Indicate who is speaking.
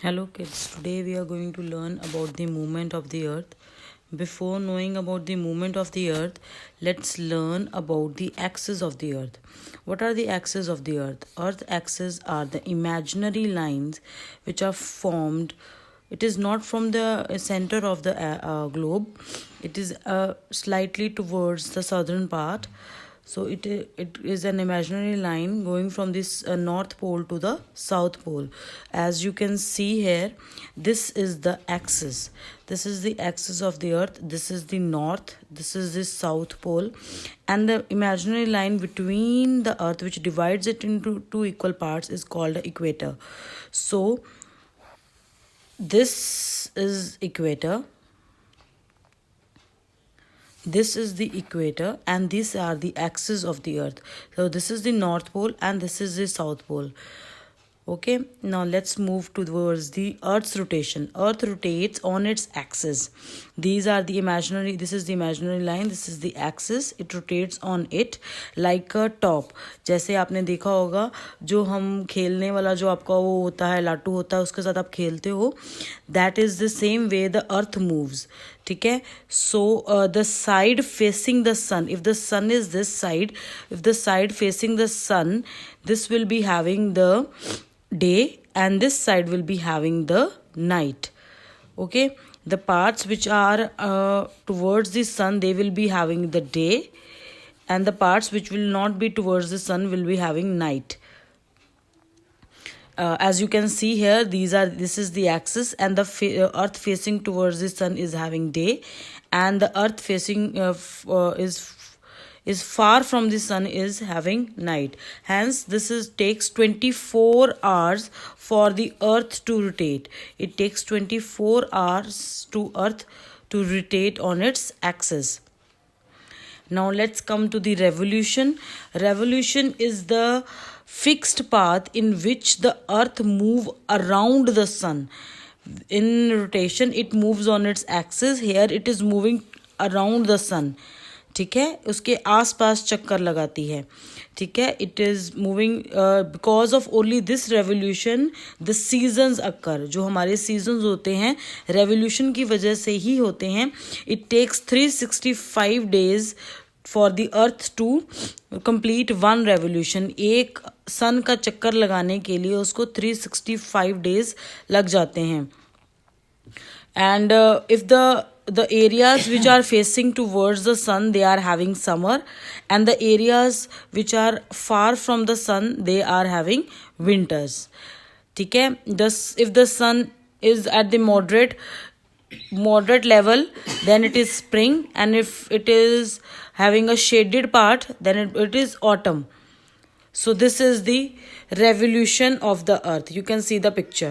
Speaker 1: Hello kids, today we are going to learn about the movement of the earth. Before knowing about the movement of the earth, let's learn about the axis of the earth. What are the axes of the earth? Earth axes are the imaginary lines which are formed. It is not from the center of the globe. It is slightly towards the southern part. So it is an imaginary line going from this north pole to the south pole. As you can see here, this is the axis. This is the axis of the earth. This is the north. This is the south pole. And the imaginary line between the earth, which divides it into two equal parts, is called the equator. So this is equator. This is the equator and these are the axes of the earth. So this is the north pole and this is the south pole. Okay, now let's move towards the earth's rotation. Earth rotates on its axis. This is the imaginary line, this is the axis. It rotates on it like a top. जैसे आपने देखा होगा जो हम खेलने वाला जो आपका वो होता है लाटू होता है उसके साथ आप खेलते हो, that is the same way the earth moves. ठीक है, so the side facing the sun, if the sun is this side, if the side facing the sun, this will be having the day and this side will be having the night. Okay, the parts which are towards the sun, they will be having the day, and the parts which will not be towards the sun will be having night. As you can see here, this is the axis, and the earth facing towards the sun is having day, and the earth facing is far from the sun is having night. Hence this takes 24 hours for the earth to rotate. It takes 24 hours to earth to rotate on its axis. Now let's come to the revolution. Revolution is the fixed path in which the earth moves around the sun. In rotation it moves on its axis. Here it is moving around the sun. ठीक है, उसके आसपास चक्कर लगाती है. ठीक है, it is moving because of only this revolution the seasons occur. जो हमारे सीजन्स होते हैं रेवोल्यूशन की वजह से ही होते हैं. It takes 365 days for the earth to complete one revolution. एक सन का चक्कर लगाने के लिए उसको 365 days लग जाते हैं. And if the areas which are facing towards the sun, they are having summer, and the areas which are far from the sun, they are having winters. ठीक है, if the sun is at the moderate level, then it is spring, and if it is having a shaded part, then it is autumn. So this is the revolution of the earth. You can see the picture.